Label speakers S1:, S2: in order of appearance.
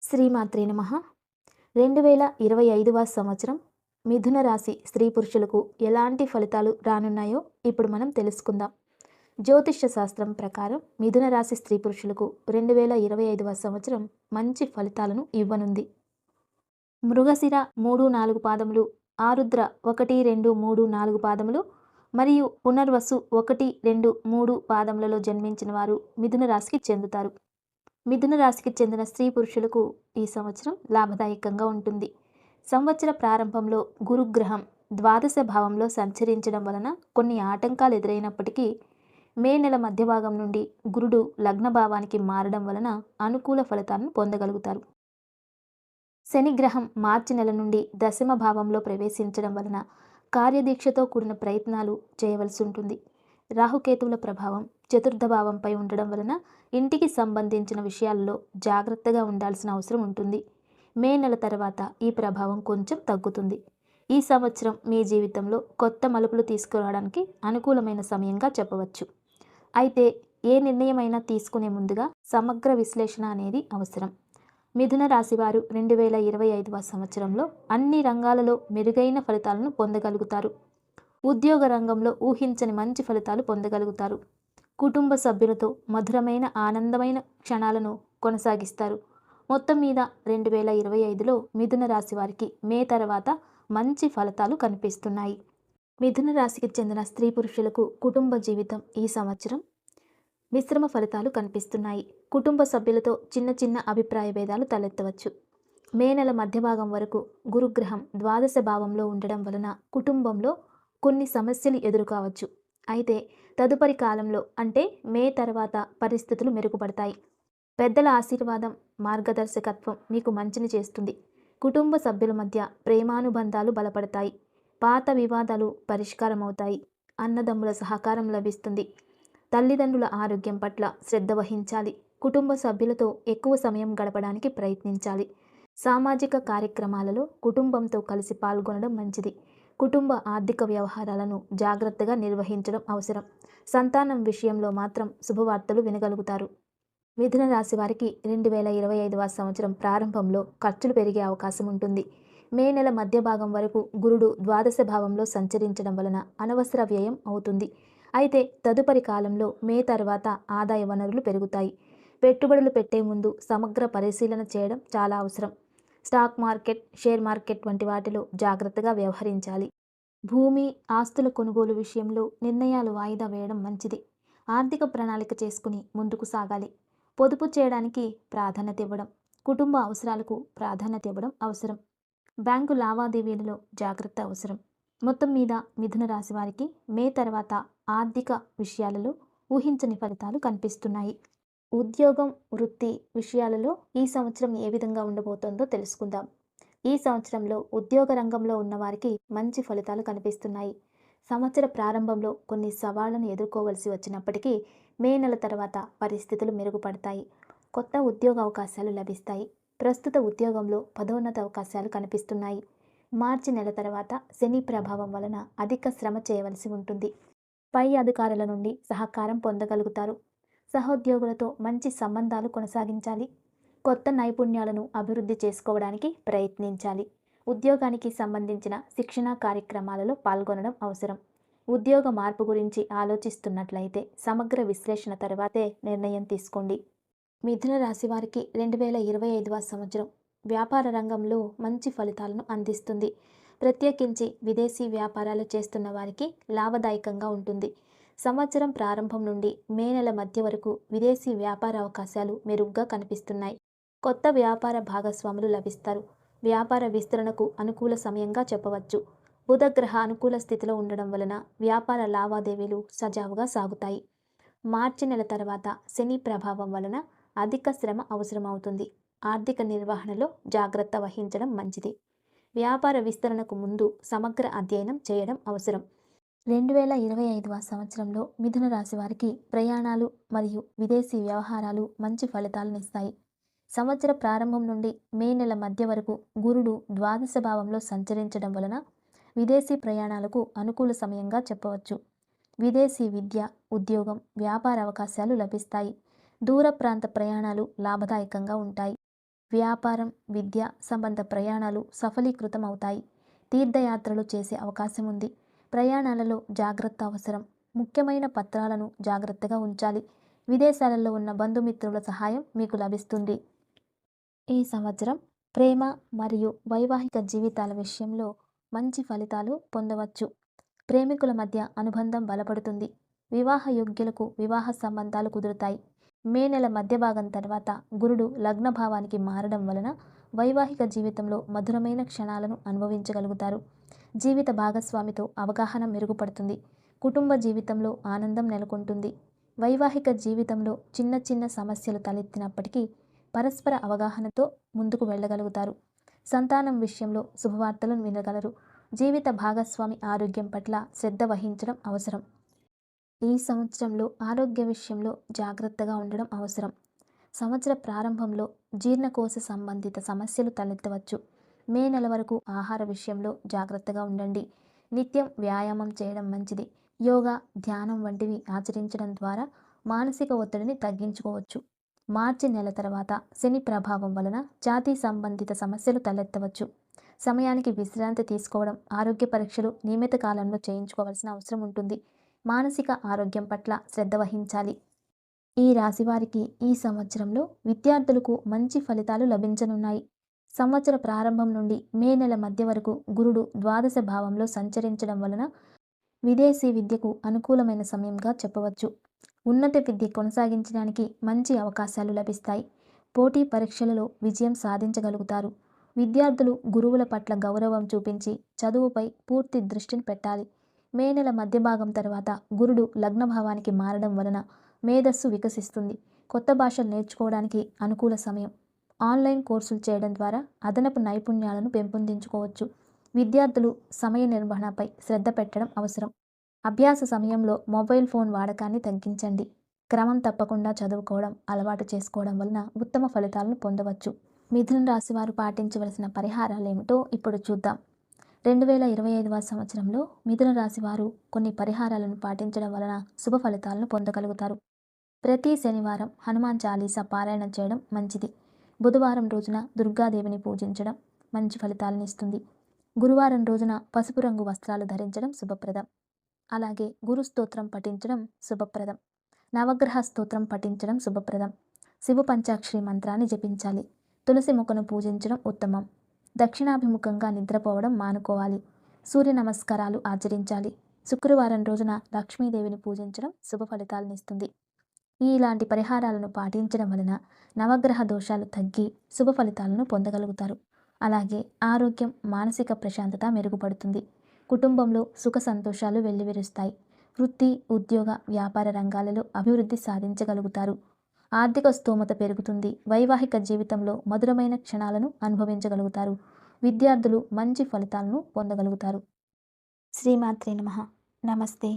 S1: శ్రీమాత్రే నమః. 2025వ సంవత్సరం మిథున రాశి స్త్రీ పురుషులకు ఎలాంటి ఫలితాలు రానున్నాయో ఇప్పుడు మనం తెలుసుకుందాం. జ్యోతిష్య శాస్త్రం ప్రకారం మిథున రాశి స్త్రీ పురుషులకు 2025వ సంవత్సరం మంచి ఫలితాలను ఇవ్వనుంది. మృగశిర 3-4 పాదములు, ఆరుద్ర 1-2-3-4 పాదములు మరియు పునర్వసు 1-2-3 పాదములలో జన్మించిన వారు మిథున రాశికి చెందుతారు. మిథున రాశికి చెందిన స్త్రీ పురుషులకు ఈ సంవత్సరం లాభదాయకంగా ఉంటుంది. సంవత్సర ప్రారంభంలో గురుగ్రహం ద్వాదశ భావంలో సంచరించడం వలన కొన్ని ఆటంకాలు ఎదురైనప్పటికీ మే నెల మధ్య భాగం నుండి గురుడు లగ్న భావానికి మారడం వలన అనుకూల ఫలితాలను పొందగలుగుతారు. శనిగ్రహం మార్చి నెల నుండి దశమ భావంలో ప్రవేశించడం వలన కార్యదీక్షతో కూడిన ప్రయత్నాలు చేయవలసి ఉంటుంది. రాహుకేతువుల ప్రభావం చతుర్థ భావంపై ఉండడం వలన ఇంటికి సంబంధించిన విషయాల్లో జాగ్రత్తగా ఉండాల్సిన అవసరం ఉంటుంది. మే నెల తర్వాత ఈ ప్రభావం కొంచెం తగ్గుతుంది. ఈ సంవత్సరం మీ జీవితంలో కొత్త మలుపులు తీసుకురావడానికి అనుకూలమైన సమయంగా చెప్పవచ్చు. అయితే ఏ నిర్ణయమైనా తీసుకునే ముందుగా సమగ్ర విశ్లేషణ అనేది అవసరం. మిథున రాశివారు 2025వ సంవత్సరంలో అన్ని రంగాలలో మెరుగైన ఫలితాలను పొందగలుగుతారు. ఉద్యోగ రంగంలో ఊహించని మంచి ఫలితాలు పొందగలుగుతారు. కుటుంబ సభ్యులతో మధురమైన ఆనందమైన క్షణాలను కొనసాగిస్తారు. మొత్తం మీద 2025లో మిథున రాశి వారికి మే తర్వాత మంచి ఫలితాలు కనిపిస్తున్నాయి. మిథున రాశికి చెందిన స్త్రీ పురుషులకు కుటుంబ జీవితం ఈ సంవత్సరం మిశ్రమ ఫలితాలు కనిపిస్తున్నాయి. కుటుంబ సభ్యులతో చిన్న చిన్న అభిప్రాయ భేదాలు తలెత్తవచ్చు. మే నెల మధ్య భాగం వరకు గురుగ్రహం ద్వాదశ భావంలో ఉండడం వలన కుటుంబంలో కొన్ని సమస్యలు ఎదురుకావచ్చు. అయితే తదుపరి కాలంలో అంటే మే తర్వాత పరిస్థితులు మెరుగుపడతాయి. పెద్దల ఆశీర్వాదం మార్గదర్శకత్వం మీకు మంచిని చేస్తుంది. కుటుంబ సభ్యుల మధ్య ప్రేమానుబంధాలు బలపడతాయి. పాత వివాదాలు పరిష్కారం అవుతాయి. అన్నదమ్ముల సహకారం లభిస్తుంది. తల్లిదండ్రుల ఆరోగ్యం పట్ల శ్రద్ధ వహించాలి. కుటుంబ సభ్యులతో ఎక్కువ సమయం గడపడానికి ప్రయత్నించాలి. సామాజిక కార్యక్రమాలలో కుటుంబంతో కలిసి పాల్గొనడం మంచిది. కుటుంబ ఆర్థిక వ్యవహారాలను జాగ్రత్తగా నిర్వహించడం అవసరం. సంతానం విషయంలో మాత్రం శుభవార్తలు వినగలుగుతారు. మిథున రాశి వారికి 2025వ సంవత్సరం ప్రారంభంలో ఖర్చులు పెరిగే అవకాశం ఉంటుంది. మే నెల మధ్య భాగం వరకు గురుడు ద్వాదశ భావంలో సంచరించడం వలన అనవసర వ్యయం అవుతుంది. అయితే తదుపరి కాలంలో మే తర్వాత ఆదాయ వనరులు పెరుగుతాయి. పెట్టుబడులు పెట్టే ముందు సమగ్ర పరిశీలన చేయడం చాలా అవసరం. స్టాక్ మార్కెట్, షేర్ మార్కెట్ వంటి వాటిలో జాగ్రత్తగా వ్యవహరించాలి. భూమి, ఆస్తుల కొనుగోలు విషయంలో నిర్ణయాలు వాయిదా వేయడం మంచిది. ఆర్థిక ప్రణాళిక చేసుకుని ముందుకు సాగాలి. పొదుపు చేయడానికి ప్రాధాన్యత ఇవ్వడం, కుటుంబ అవసరాలకు ప్రాధాన్యత ఇవ్వడం అవసరం. బ్యాంకు లావాదేవీలలో జాగ్రత్త అవసరం. మొత్తం మీద మిథున రాశి వారికి మే తర్వాత ఆర్థిక విషయాలలో ఊహించని ఫలితాలు కనిపిస్తున్నాయి. ఉద్యోగం, వృత్తి విషయాలలో ఈ సంవత్సరం ఏ విధంగా ఉండబోతోందో తెలుసుకుందాం. ఈ సంవత్సరంలో ఉద్యోగ రంగంలో ఉన్నవారికి మంచి ఫలితాలు కనిపిస్తున్నాయి. సంవత్సర ప్రారంభంలో కొన్ని సవాళ్లను ఎదుర్కోవలసి వచ్చినప్పటికీ మే నెల తర్వాత పరిస్థితులు మెరుగుపడతాయి. కొత్త ఉద్యోగ అవకాశాలు లభిస్తాయి. ప్రస్తుత ఉద్యోగంలో పదోన్నత అవకాశాలు కనిపిస్తున్నాయి. మార్చి నెల తర్వాత శని ప్రభావం వలన అధిక శ్రమ చేయవలసి ఉంటుంది. పై అధికారుల నుండి సహకారం పొందగలుగుతారు. సహోద్యోగులతో మంచి సంబంధాలు కొనసాగించాలి. కొత్త నైపుణ్యాలను అభివృద్ధి చేసుకోవడానికి ప్రయత్నించాలి. ఉద్యోగానికి సంబంధించిన శిక్షణా కార్యక్రమాలలో పాల్గొనడం అవసరం. ఉద్యోగ మార్పు గురించి ఆలోచిస్తున్నట్లయితే సమగ్ర విశ్లేషణ తర్వాతే నిర్ణయం తీసుకోండి. మిథున రాశి వారికి 2025వ సంవత్సరం వ్యాపార రంగంలో మంచి ఫలితాలను అందిస్తుంది. ప్రత్యేకించి విదేశీ వ్యాపారాలు చేస్తున్న వారికి లాభదాయకంగా ఉంటుంది. సంవత్సరం ప్రారంభం నుండి మే నెల మధ్య వరకు విదేశీ వ్యాపార అవకాశాలు మెరుగ్గా కనిపిస్తున్నాయి. కొత్త వ్యాపార భాగస్వాములు లభిస్తారు. వ్యాపార విస్తరణకు అనుకూల సమయంగా చెప్పవచ్చు. బుధగ్రహ అనుకూల స్థితిలో ఉండడం వలన వ్యాపార లావాదేవీలు సజావుగా సాగుతాయి. మార్చి నెల తర్వాత శని ప్రభావం వలన అధిక శ్రమ అవసరమవుతుంది. ఆర్థిక నిర్వహణలో జాగ్రత్త వహించడం మంచిది. వ్యాపార విస్తరణకు ముందు సమగ్ర అధ్యయనం చేయడం అవసరం. 2025వ సంవత్సరంలో మిథున రాశి వారికి ప్రయాణాలు మరియు విదేశీ వ్యవహారాలు మంచి ఫలితాలను ఇస్తాయి. సంవత్సర ప్రారంభం నుండి మే నెల మధ్య వరకు గురుడు ద్వాదశ భావంలో సంచరించడం వలన విదేశీ ప్రయాణాలకు అనుకూల సమయంగా చెప్పవచ్చు. విదేశీ విద్య, ఉద్యోగం, వ్యాపార అవకాశాలు లభిస్తాయి. దూర ప్రాంత ప్రయాణాలు లాభదాయకంగా ఉంటాయి. వ్యాపారం, విద్య సంబంధ ప్రయాణాలు సఫలీకృతం అవుతాయి. తీర్థయాత్రలు చేసే అవకాశం ఉంది. ప్రయాణాలలో జాగ్రత్త అవసరం. ముఖ్యమైన పత్రాలను జాగ్రత్తగా ఉంచాలి. విదేశాలలో ఉన్న బంధుమిత్రుల సహాయం మీకు లభిస్తుంది. ఈ సంవత్సరం ప్రేమ మరియు వైవాహిక జీవితాల విషయంలో మంచి ఫలితాలు పొందవచ్చు. ప్రేమికుల మధ్య అనుబంధం బలపడుతుంది. వివాహ యోగ్యులకు వివాహ సంబంధాలు కుదురుతాయి. మే నెల మధ్య భాగం తర్వాత గురుడు లగ్న భావానికి మారడం వలన వైవాహిక జీవితంలో మధురమైన క్షణాలను అనుభవించగలుగుతారు. జీవిత భాగస్వామితో అవగాహన మెరుగుపడుతుంది. కుటుంబ జీవితంలో ఆనందం నెలకొంటుంది. వైవాహిక జీవితంలో చిన్న చిన్న సమస్యలు తలెత్తినప్పటికీ పరస్పర అవగాహనతో ముందుకు వెళ్ళగలుగుతారు. సంతానం విషయంలో శుభవార్తలను వినగలరు. జీవిత భాగస్వామి ఆరోగ్యం పట్ల శ్రద్ధ వహించడం అవసరం. ఈ సంవత్సరంలో ఆరోగ్య విషయంలో జాగ్రత్తగా ఉండడం అవసరం. సంవత్సర ప్రారంభంలో జీర్ణకోశ సంబంధిత సమస్యలు తలెత్తవచ్చు. మే నెల వరకు ఆహార విషయంలో జాగ్రత్తగా ఉండండి. నిత్యం వ్యాయామం చేయడం మంచిది. యోగా, ధ్యానం వంటివి ఆచరించడం ద్వారా మానసిక ఒత్తిడిని తగ్గించుకోవచ్చు. మార్చి నెల తర్వాత శని ప్రభావం వలన ఛాతీ సంబంధిత సమస్యలు తలెత్తవచ్చు. సమయానికి విశ్రాంతి తీసుకోవడం, ఆరోగ్య పరీక్షలు నియమిత కాలంలో చేయించుకోవాల్సిన అవసరం ఉంటుంది. మానసిక ఆరోగ్యం పట్ల శ్రద్ధ వహించాలి. ఈ రాశివారికి ఈ సంవత్సరంలో విద్యార్థులకు మంచి ఫలితాలు లభించనున్నాయి. సంవత్సర ప్రారంభం నుండి మే నెల మధ్య వరకు గురుడు ద్వాదశ భావంలో సంచరించడం వలన విదేశీ విద్యకు అనుకూలమైన సమయంగా చెప్పవచ్చు. ఉన్నత విద్య కొనసాగించడానికి మంచి అవకాశాలు లభిస్తాయి. పోటీ పరీక్షలలో విజయం సాధించగలుగుతారు. విద్యార్థులు గురువుల పట్ల గౌరవం చూపించి చదువుపై పూర్తి దృష్టిని పెట్టాలి. మే నెల మధ్య భాగం తర్వాత గురుడు లగ్న భావానికి మారడం వలన మేధస్సు వికసిస్తుంది. కొత్త భాషలు నేర్చుకోవడానికి అనుకూల సమయం. ఆన్లైన్ కోర్సులు చేయడం ద్వారా అదనపు నైపుణ్యాలను పెంపొందించుకోవచ్చు. విద్యార్థులు సమయ నిర్వహణపై శ్రద్ధ పెట్టడం అవసరం. అభ్యాస సమయంలో మొబైల్ ఫోన్ వాడకాన్ని తగ్గించండి. క్రమం తప్పకుండా చదువుకోవడం అలవాటు చేసుకోవడం వలన ఉత్తమ ఫలితాలను పొందవచ్చు. మిథున రాశి వారు పాటించవలసిన పరిహారాలు ఏమిటో ఇప్పుడు చూద్దాం. 2025వ సంవత్సరంలో మిథున రాశి వారు కొన్ని పరిహారాలను పాటించడం వలన శుభ ఫలితాలను పొందగలుగుతారు. ప్రతి శనివారం హనుమాన్ చాలీసా పారాయణం చేయడం మంచిది. బుధవారం రోజున దుర్గాదేవిని పూజించడం మంచి ఫలితాలను ఇస్తుంది. గురువారం రోజున పసుపు రంగు వస్త్రాలు ధరించడం శుభప్రదం. అలాగే గురు స్తోత్రం పఠించడం శుభప్రదం. నవగ్రహ స్తోత్రం పఠించడం శుభప్రదం. శివ పంచాక్షరి మంత్రాన్ని జపించాలి. తులసి మొక్కను పూజించడం ఉత్తమం. దక్షిణాభిముఖంగా నిద్రపోవడం మానుకోవాలి. సూర్య నమస్కారాలు ఆచరించాలి. శుక్రవారం రోజున లక్ష్మీదేవిని పూజించడం శుభ ఫలితాలను ఇస్తుంది. ఇలాంటి పరిహారాలను పాటించడం వలన నవగ్రహ దోషాలు తగ్గి శుభ ఫలితాలను పొందగలుగుతారు. అలాగే ఆరోగ్యం, మానసిక ప్రశాంతత మెరుగుపడుతుంది. కుటుంబంలో సుఖ సంతోషాలు వెల్లివిరుస్తాయి. వృత్తి, ఉద్యోగ, వ్యాపార రంగాలలో అభివృద్ధి సాధించగలుగుతారు. ఆర్థిక స్తోమత పెరుగుతుంది. వైవాహిక జీవితంలో మధురమైన క్షణాలను అనుభవించగలుగుతారు. విద్యార్థులు మంచి ఫలితాలను పొందగలుగుతారు. శ్రీమాత్రే నమః. నమస్తే.